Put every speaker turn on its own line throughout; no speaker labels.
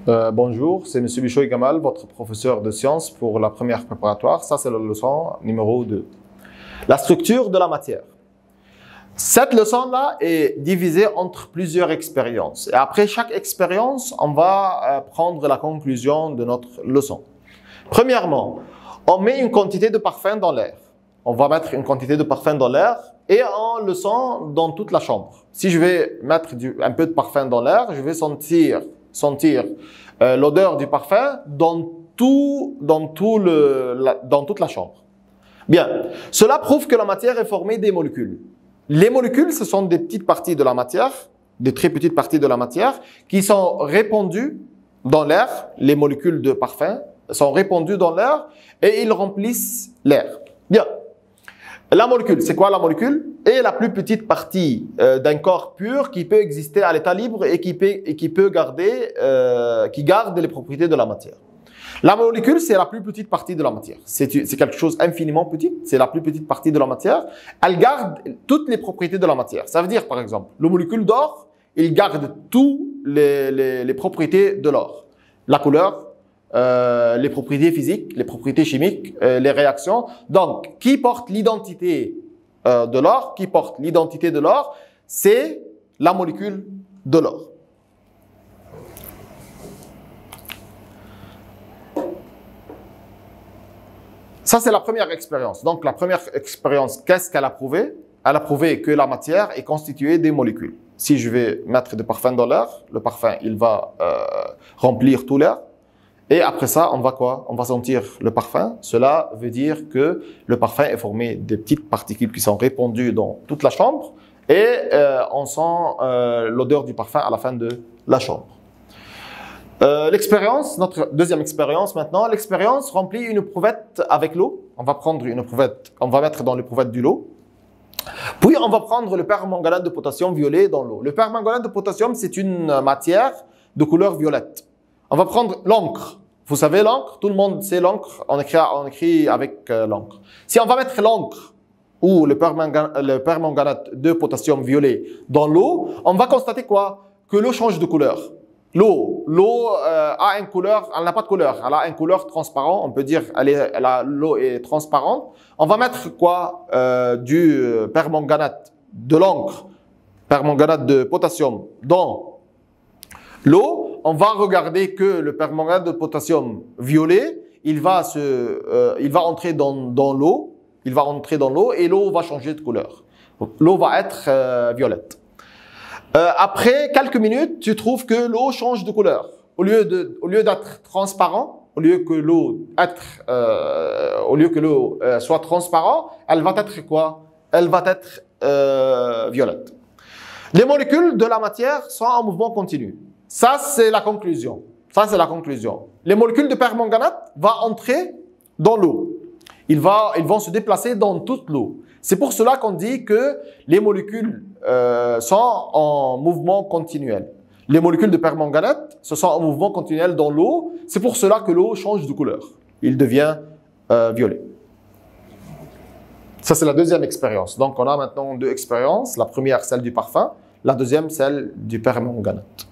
Bonjour, c'est M. Bishoy Gamal, votre professeur de sciences pour la première préparatoire. Ça, c'est la leçon numéro 2. La structure de la matière. Cette leçon-là est divisée entre plusieurs expériences. Et après chaque expérience, on va prendre la conclusion de notre leçon. Premièrement, on met une quantité de parfum dans l'air. On va mettre une quantité de parfum dans l'air et on le sent dans toute la chambre. Si je vais mettre un peu de parfum dans l'air, je vais sentir l'odeur du parfum dans toute la chambre. Bien, cela prouve que la matière est formée des molécules. Les molécules, ce sont des petites parties de la matière, des très petites parties de la matière, qui sont répandues dans l'air. Les molécules de parfum sont répandues dans l'air et ils remplissent l'air. Bien. La molécule, c'est quoi la molécule? Est la plus petite partie d'un corps pur qui peut exister à l'état libre et qui garde les propriétés de la matière. La molécule, c'est la plus petite partie de la matière. C'est quelque chose infiniment petit, c'est la plus petite partie de la matière. Elle garde toutes les propriétés de la matière. Ça veut dire, par exemple, le molécule d'or, il garde toutes les propriétés de l'or. La couleur, les propriétés physiques, les propriétés chimiques, les réactions. Donc, qui porte l'identité de l'or? Qui porte l'identité de l'or? C'est la molécule de l'or. Ça, c'est la première expérience. Donc, la première expérience, qu'est-ce qu'elle a prouvé? Elle a prouvé que la matière est constituée des molécules. Si je vais mettre du parfum dans l'air, le parfum, il va remplir tout l'air. Et après ça, on va quoi? On va sentir le parfum. Cela veut dire que le parfum est formé de petites particules qui sont répandues dans toute la chambre. Et on sent l'odeur du parfum à la fin de la chambre. L'expérience, notre deuxième expérience maintenant, l'expérience remplit une éprouvette avec l'eau. On va prendre une éprouvette, on va mettre dans l'éprouvette de l'eau. Puis on va prendre le permanganate de potassium violet dans l'eau. Le permanganate de potassium, c'est une matière de couleur violette. On va prendre l'encre. Vous savez l'encre? Tout le monde sait l'encre. On écrit avec l'encre. Si on va mettre l'encre ou le permanganate de potassium violet dans l'eau, on va constater quoi? Que l'eau change de couleur. L'eau a une couleur, elle n'a pas de couleur, elle a une couleur transparente, on peut dire l'eau est transparente. On va mettre quoi? Du permanganate, de l'encre, permanganate de potassium dans l'eau. On va regarder que le permanganate de potassium violet, il va entrer dans l'eau, et l'eau va changer de couleur. L'eau va être violette. Après quelques minutes, tu trouves que l'eau change de couleur. Au lieu d'être transparent, au lieu que l'eau soit transparente, elle va être quoi? Elle va être violette. Les molécules de la matière sont en mouvement continu. Ça, c'est la conclusion. Les molécules de permanganate vont entrer dans l'eau. Ils vont se déplacer dans toute l'eau. C'est pour cela qu'on dit que les molécules sont en mouvement continuel. Les molécules de permanganate sont en mouvement continuel dans l'eau. C'est pour cela que l'eau change de couleur. Il devient violet. Ça, c'est la deuxième expérience. Donc, on a maintenant deux expériences. La première, celle du parfum. La deuxième, celle du permanganate.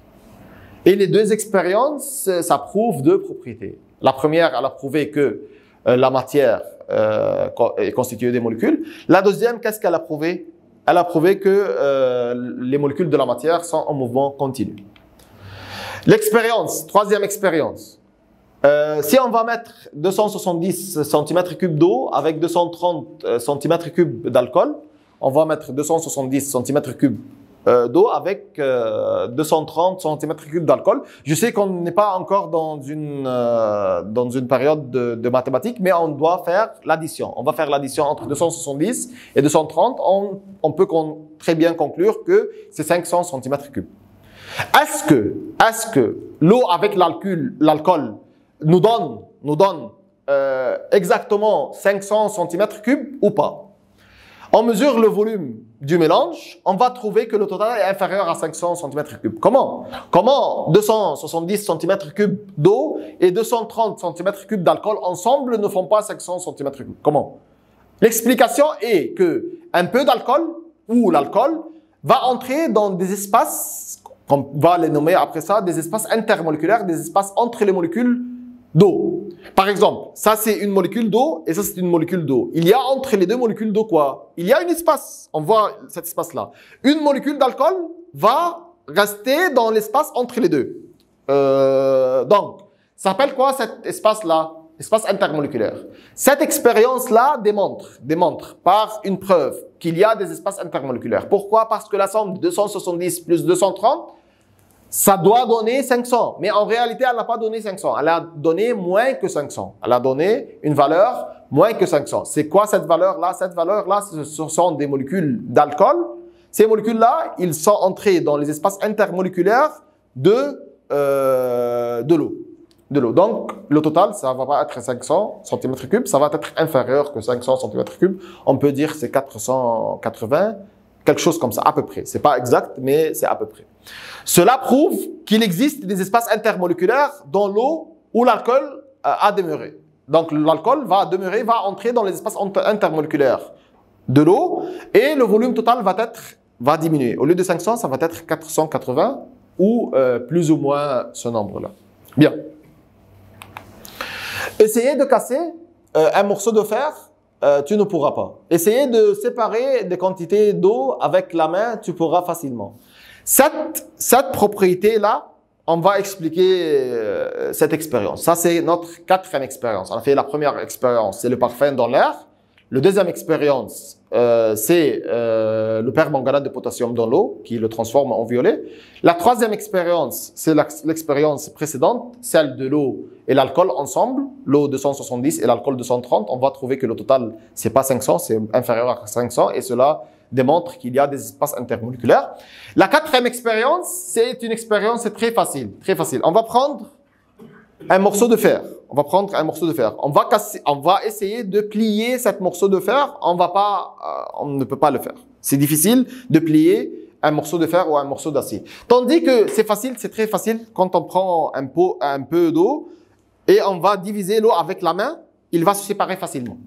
Et les deux expériences, ça prouve deux propriétés. La première, elle a prouvé que la matière est constituée des molécules. La deuxième, qu'est-ce qu'elle a prouvé? Elle a prouvé que les molécules de la matière sont en mouvement continu. L'expérience, troisième expérience. Si on va mettre 270 cm3 d'eau avec 230 cm3 d'alcool, on va mettre 270 cm3 d'eau avec 230 cm3 d'alcool. Je sais qu'on n'est pas encore dans une période de mathématiques, mais on doit faire l'addition. On va faire l'addition entre 270 et 230. On peut très bien conclure que c'est 500 cm3. Est-ce que l'eau avec l'alcool nous donne exactement 500 cm3 ou pas? On mesure le volume du mélange, on va trouver que le total est inférieur à 500 cm3. Comment 270 cm3 d'eau et 230 cm3 d'alcool ensemble ne font pas 500 cm3? Comment? L'explication est que un peu d'alcool ou l'alcool va entrer dans des espaces On va les nommer après ça des espaces intermoléculaires, des espaces entre les molécules d'eau. Par exemple, ça c'est une molécule d'eau et ça c'est une molécule d'eau. Il y a entre les deux molécules d'eau quoi? Il y a un espace. On voit cet espace-là. Une molécule d'alcool va rester dans l'espace entre les deux. Donc, ça s'appelle quoi cet espace-là? Espace intermoléculaire. Cette expérience-là démontre par une preuve qu'il y a des espaces intermoléculaires. Pourquoi? Parce que la somme de 270 plus 230, ça doit donner 500. Mais en réalité, elle n'a pas donné 500. Elle a donné moins que 500. Elle a donné une valeur moins que 500. C'est quoi cette valeur-là? Cette valeur-là, ce sont des molécules d'alcool. Ces molécules-là, ils sont entrés dans les espaces intermoléculaires de l'eau. Donc, le total, ça ne va pas être 500 cm3, ça va être inférieur que 500 cm3. On peut dire que c'est 480, quelque chose comme ça, à peu près. C'est pas exact, mais c'est à peu près. Cela prouve qu'il existe des espaces intermoléculaires dans l'eau où l'alcool a demeuré. Donc, l'alcool va entrer dans les espaces intermoléculaires de l'eau et le volume total va diminuer. Au lieu de 500, ça va être 480 ou plus ou moins ce nombre-là. Bien. Essayer de casser un morceau de fer, tu ne pourras pas. Essayer de séparer des quantités d'eau avec la main, tu pourras facilement. Cette propriété-là, on va expliquer cette expérience. Ça, c'est notre quatrième expérience. On a fait la première expérience, c'est le parfum dans l'air. La deuxième expérience, c'est le permanganate de potassium dans l'eau qui le transforme en violet. La troisième expérience, c'est l'expérience précédente, celle de l'eau et l'alcool ensemble, l'eau 270 et l'alcool 230. On va trouver que le total, c'est pas 500, c'est inférieur à 500 et cela démontre qu'il y a des espaces intermoléculaires. La quatrième expérience, c'est une expérience très facile, très facile. On va prendre un morceau de fer. On va essayer de plier ce morceau de fer. On ne peut pas le faire. C'est difficile de plier un morceau de fer ou un morceau d'acier. Tandis que c'est facile, c'est très facile quand on prend un peu d'eau et on va diviser l'eau avec la main, il va se séparer facilement.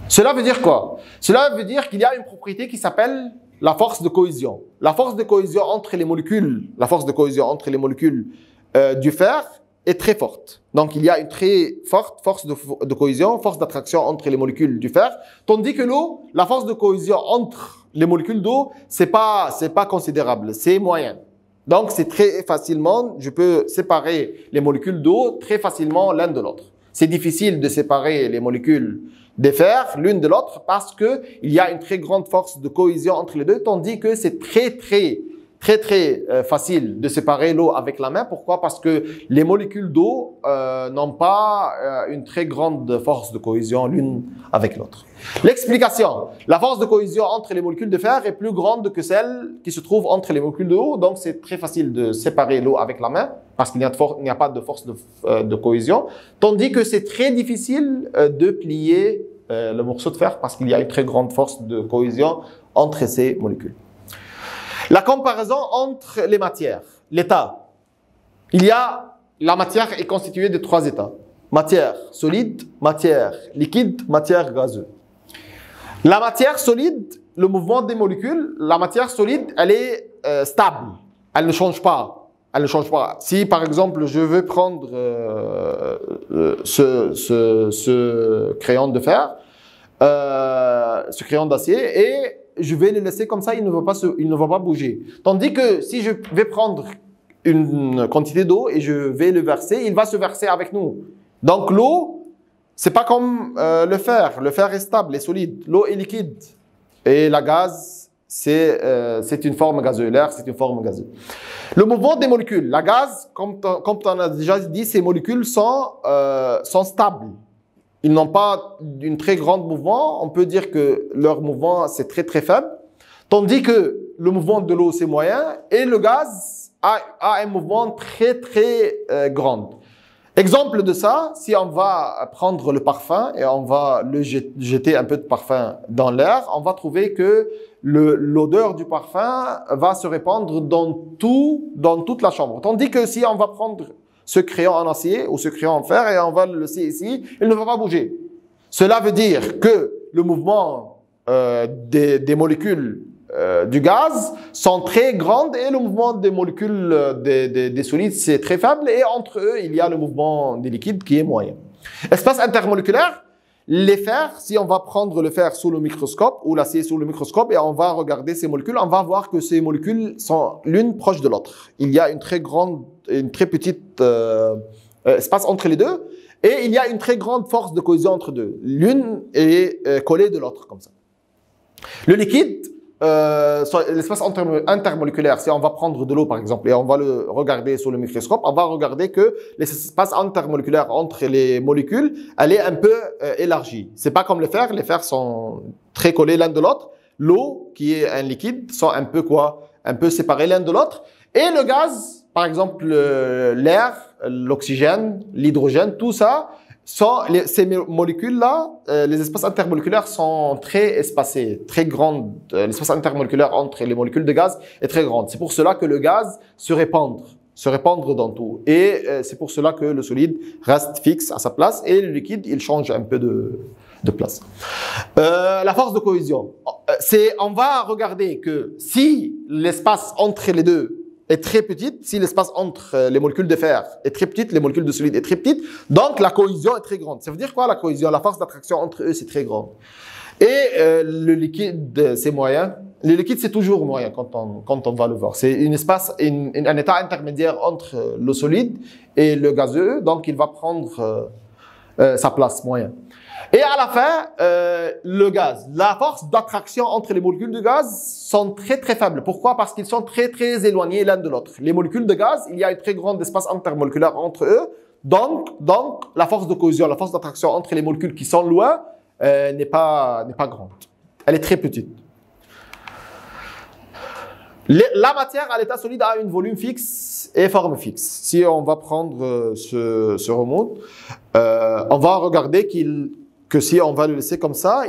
Cela veut dire quoi? Cela veut dire qu'il y a une propriété qui s'appelle la force de cohésion. La force de cohésion entre les molécules, du fer est très forte. Donc, il y a une très forte force de cohésion, force d'attraction entre les molécules du fer. Tandis que l'eau, la force de cohésion entre les molécules d'eau, c'est pas considérable, c'est moyen. Donc, c'est très facilement, je peux séparer les molécules d'eau très facilement l'un de l'autre. C'est difficile de séparer les molécules des fers l'une de l'autre parce que il y a une très grande force de cohésion entre les deux, tandis que c'est très facile de séparer l'eau avec la main. Pourquoi? Parce que les molécules d'eau n'ont pas une très grande force de cohésion l'une avec l'autre. L'explication. La force de cohésion entre les molécules de fer est plus grande que celle qui se trouve entre les molécules d'eau. Donc, c'est très facile de séparer l'eau avec la main parce qu'il n'y a pas de force de cohésion. Tandis que c'est très difficile de plier le morceau de fer parce qu'il y a une très grande force de cohésion entre ces molécules. La comparaison entre les matières, l'état. La matière est constituée de 3 états. Matière solide, matière liquide, matière gazeuse. La matière solide, le mouvement des molécules, la matière solide, elle est stable. Elle ne change pas. Si par exemple, je veux prendre ce crayon de fer, ce crayon d'acier et je vais le laisser comme ça, il ne va pas bouger. Tandis que si je vais prendre une quantité d'eau et je vais le verser, il va se verser avec nous. Donc l'eau, c'est pas comme le fer. Le fer est stable, est solide. L'eau est liquide. Et la gaz, c'est une forme gazeuse. L'air, c'est une forme gazeuse. Le mouvement des molécules. La gaz, comme on a déjà dit, ces molécules sont stables. Ils n'ont pas une très grande mouvement. On peut dire que leur mouvement, c'est très faible. Tandis que le mouvement de l'eau, c'est moyen. Et le gaz a un mouvement très grand. Exemple de ça, si on va prendre le parfum et on va le jeter un peu de parfum dans l'air, on va trouver que l'odeur du parfum va se répandre dans toute la chambre. Tandis que si on va prendre ce crayon en acier ou ce crayon en fer et on va le laisser ici, il ne va pas bouger. Cela veut dire que le mouvement des molécules du gaz sont très grandes et le mouvement des molécules des solides, c'est très faible. Et entre eux, il y a le mouvement des liquides qui est moyen. Espace intermoléculaire, les fers, si on va prendre le fer sous le microscope ou l'acier sous le microscope et on va regarder ces molécules, on va voir que ces molécules sont l'une proche de l'autre. Il y a une très petite espace entre les deux et il y a une très grande force de cohésion entre deux. L'une est collée de l'autre comme ça. Le liquide, l'espace intermoléculaire, si on va prendre de l'eau par exemple et on va le regarder sous le microscope, on va regarder que l'espace intermoléculaire entre les molécules, elle est un peu élargie. C'est pas comme les fers sont très collés l'un de l'autre. L'eau, qui est un liquide, sont un peu séparés l'un de l'autre. Et le gaz, par exemple l'air, l'oxygène, l'hydrogène, tout ça, ces molécules-là, les espaces intermoléculaires sont très espacés, très grands. L'espace intermoléculaire entre les molécules de gaz est très grand. C'est pour cela que le gaz se répand dans tout. Et c'est pour cela que le solide reste fixe à sa place et le liquide, il change un peu de place. La force de cohésion. On va regarder que si l'espace entre les deux est très petite, si l'espace entre les molécules de fer est très petite, les molécules de solide est très petite, donc la cohésion est très grande. Ça veut dire quoi la cohésion? La force d'attraction entre eux, c'est très grande. Et le liquide, c'est moyen. Le liquide, c'est toujours moyen quand on va le voir. C'est un état intermédiaire entre le solide et le gazeux, donc il va prendre sa place moyen. Et à la fin, le gaz. La force d'attraction entre les molécules de gaz sont très très faibles. Pourquoi? Parce qu'ils sont très très éloignés l'un de l'autre. Les molécules de gaz, il y a un très grand espace intermoléculaire entre eux. Donc la force de cohésion, la force d'attraction entre les molécules qui sont loin n'est pas grande. Elle est très petite. La matière à l'état solide a un volume fixe et forme fixe. Si on va prendre ce remonte, on va regarder que si on va le laisser comme ça,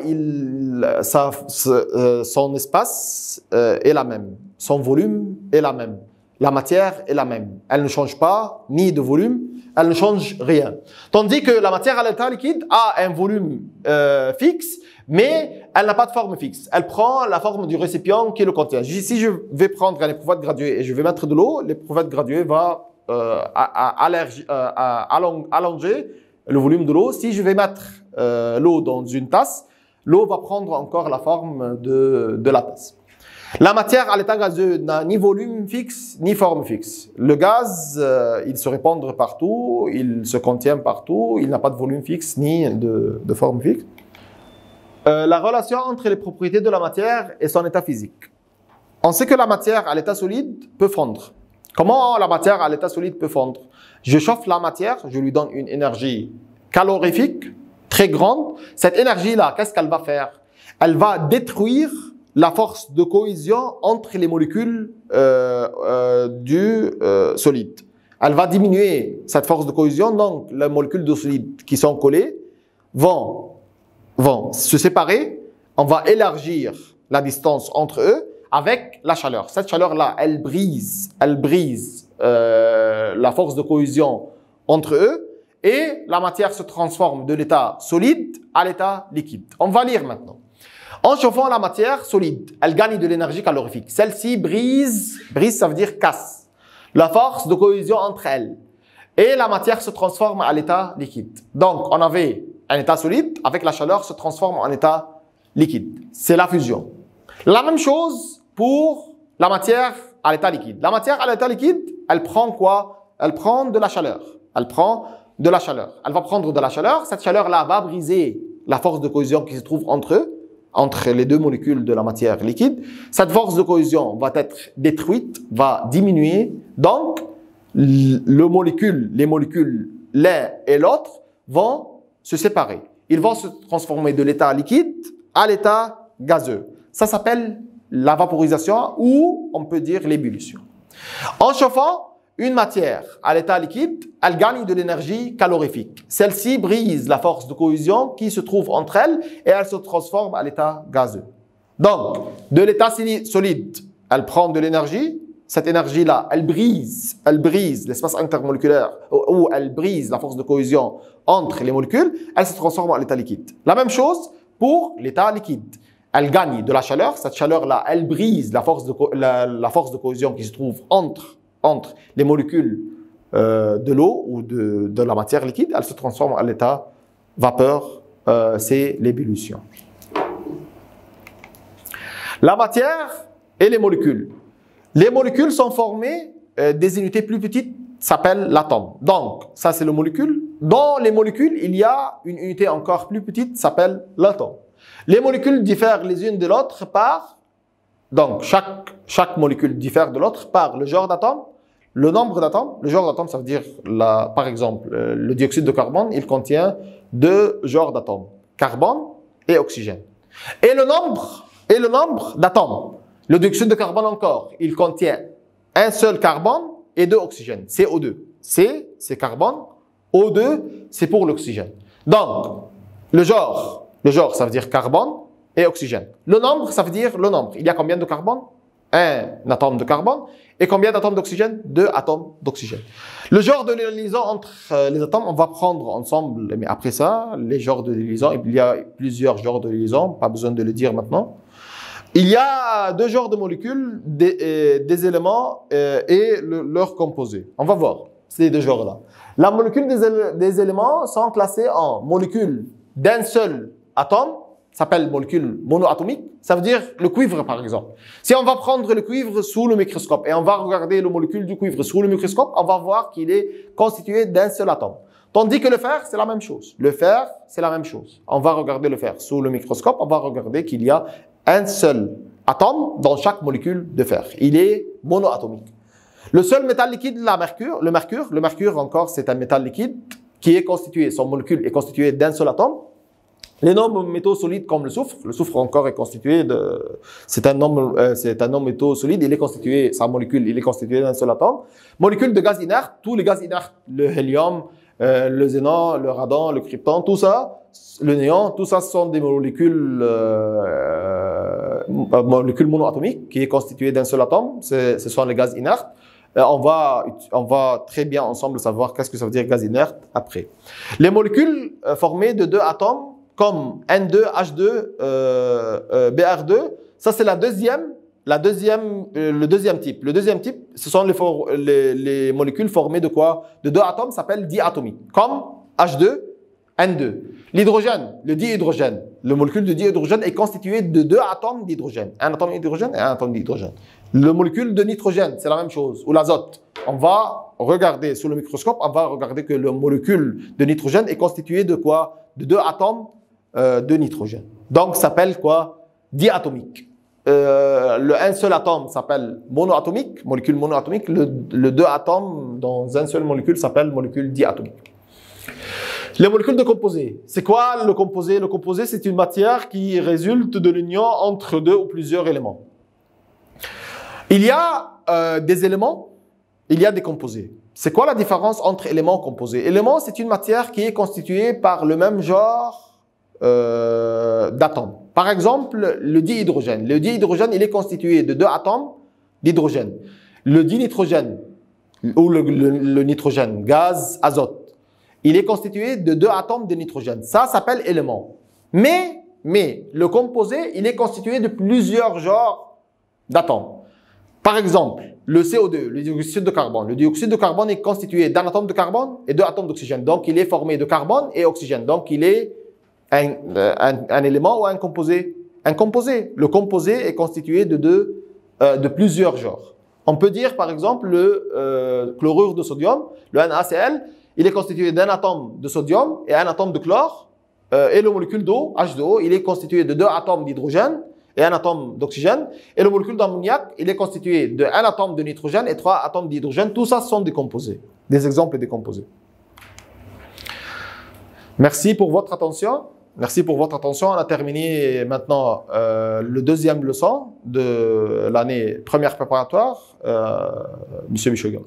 son espace est la même, son volume est la même, la matière est la même. Elle ne change pas ni de volume, elle ne change rien. Tandis que la matière à l'état liquide a un volume fixe, mais elle n'a pas de forme fixe. Elle prend la forme du récipient qui le contient. Si je vais prendre un éprouvette gradué et je vais mettre de l'eau, l'éprouvette gradué va allonger le volume de l'eau. Si je vais mettre l'eau dans une tasse, l'eau va prendre encore la forme de la tasse. La matière à l'état gazeux n'a ni volume fixe, ni forme fixe. Le gaz, il se répand partout, il se contient partout, il n'a pas de volume fixe, ni de forme fixe. La relation entre les propriétés de la matière et son état physique. On sait que la matière à l'état solide peut fondre. Comment la matière à l'état solide peut fondre? Je chauffe la matière, je lui donne une énergie calorifique très grande. Cette énergie-là, qu'est-ce qu'elle va faire? Elle va détruire la force de cohésion entre les molécules du solide. Elle va diminuer cette force de cohésion, donc les molécules de solide qui sont collées vont se séparer. On va élargir la distance entre eux avec la chaleur. Cette chaleur-là, elle brise la force de cohésion entre eux et la matière se transforme de l'état solide à l'état liquide. On va lire maintenant. En chauffant la matière solide, elle gagne de l'énergie calorifique. Celle-ci brise, ça veut dire casse, la force de cohésion entre elles. Et la matière se transforme à l'état liquide. Donc, on avait un état solide, avec la chaleur, se transforme en état liquide. C'est la fusion. La même chose pour la matière à l'état liquide. La matière à l'état liquide, elle prend quoi? Elle prend de la chaleur. Elle va prendre de la chaleur. Cette chaleur-là va briser la force de cohésion qui se trouve entre eux, entre les deux molécules de la matière liquide. Cette force de cohésion va être détruite, va diminuer. Donc, les molécules, l'un et l'autre, vont se séparer. Ils vont se transformer de l'état liquide à l'état gazeux. Ça s'appelle la vaporisation ou on peut dire l'ébullition. En chauffant une matière à l'état liquide, elle gagne de l'énergie calorifique. Celle-ci brise la force de cohésion qui se trouve entre elles et elle se transforme à l'état gazeux. Donc, de l'état solide, elle prend de l'énergie. Cette énergie-là, elle brise l'espace intermoléculaire ou elle brise la force de cohésion entre les molécules, elle se transforme en l'état liquide. La même chose pour l'état liquide. elle gagne de la chaleur. Cette chaleur-là, elle brise la force de cohésion qui se trouve entre les molécules de l'eau ou de la matière liquide. Elle se transforme à l'état vapeur. C'est l'ébullition. La matière et les molécules. Les molécules sont formées des unités plus petites, s'appellent l'atome. Donc, ça c'est le molécule. Dans les molécules, il y a une unité encore plus petite, s'appelle l'atome. Les molécules diffèrent les unes de l'autre par... Donc, chaque molécule diffère de l'autre par le genre d'atome, le nombre d'atomes. Le genre d'atome, ça veut dire, par exemple, le dioxyde de carbone, il contient 2 genres d'atomes, carbone et oxygène. Et le nombre d'atomes. Le dioxyde de carbone encore, il contient un seul carbone et 2 oxygènes, CO2. C, c'est carbone, O2, c'est pour l'oxygène. Donc, le genre, ça veut dire carbone et oxygène. Le nombre, ça veut dire le nombre. Il y a combien de carbone? Un atome de carbone. Et combien d'atomes d'oxygène? 2 atomes d'oxygène. Le genre de liaison entre les atomes, on va prendre ensemble, mais après ça, les genres de liaison, il y a plusieurs genres de liaison, pas besoin de le dire maintenant. Il y a 2 genres de molécules, des éléments et leurs composés. On va voir ces 2 genres-là. La molécule des éléments sont classées en molécules d'un seul atome, s'appelle molécule monoatomique. Ça veut dire le cuivre, par exemple. Si on va prendre le cuivre sous le microscope et on va regarder le molécule du cuivre sous le microscope, on va voir qu'il est constitué d'un seul atome. Tandis que le fer, c'est la même chose. Le fer, c'est la même chose. On va regarder le fer sous le microscope, on va regarder qu'il y a un seul atome dans chaque molécule de fer. Il est monoatomique. Le seul métal liquide, le mercure encore, c'est un métal liquide qui est constitué, son molécule est constituée d'un seul atome. Les non-métaux solides comme le soufre encore est constitué c'est un non-métaux solide, il est constitué, sa molécule, il est constitué d'un seul atome. Molécules de gaz inerte, tous les gaz inertes, le hélium, le xénon, le radon, le krypton, tout ça, le néon, tout ça, ce sont des molécules monoatomiques qui est constituées d'un seul atome. Ce sont les gaz inertes. On va très bien ensemble savoir qu'est-ce que ça veut dire gaz inerte après. Les molécules formées de 2 atomes comme N2, H2, Br2, ça c'est le deuxième type. Le deuxième type, ce sont les molécules formées de quoi? De 2 atomes, s'appellent diatomiques, comme H2, N2. L'hydrogène, le dihydrogène, le molécule de dihydrogène est constitué de 2 atomes d'hydrogène. Un atome d'hydrogène et un atome d'hydrogène. Le molécule de nitrogène, c'est la même chose, ou l'azote. On va regarder sous le microscope, on va regarder que le molécule de nitrogène est constitué de quoi? De 2 atomes de nitrogène. Donc, ça s'appelle quoi? Diatomique. Un seul atome s'appelle monoatomique, molécule monoatomique. Le 2 atomes dans un seul molécule s'appelle molécule diatomique. Les molécules de composés. C'est quoi le composé? Le composé, c'est une matière qui résulte de l'union entre 2 ou plusieurs éléments. Il y a des éléments, il y a des composés. C'est quoi la différence entre éléments et composés? Élément, c'est une matière qui est constituée par le même genre d'atomes. Par exemple, le dihydrogène. Le dihydrogène, il est constitué de 2 atomes d'hydrogène. Le dinitrogène, ou le nitrogène, gaz, azote, il est constitué de 2 atomes de nitrogène. Ça s'appelle élément. Mais le composé, il est constitué de plusieurs genres d'atomes. Par exemple, le CO2, le dioxyde de carbone. Le dioxyde de carbone est constitué d'un atome de carbone et 2 atomes d'oxygène. Donc, il est formé de carbone et oxygène. Donc, il est un élément ou un composé? Un composé. Le composé est constitué de plusieurs genres. On peut dire, par exemple, le chlorure de sodium, le NaCl, il est constitué d'un atome de sodium et un atome de chlore. Et le molécule d'eau, H2O, il est constitué de 2 atomes d'hydrogène et un atome d'oxygène. Et le molécule d'ammoniac, il est constitué de 1 atome de nitrogène et 3 atomes d'hydrogène. Tout ça sont des composés, des exemples des composés. Merci pour votre attention. Merci pour votre attention. On a terminé maintenant le 2e leçon de l'année première préparatoire. Monsieur Michogan.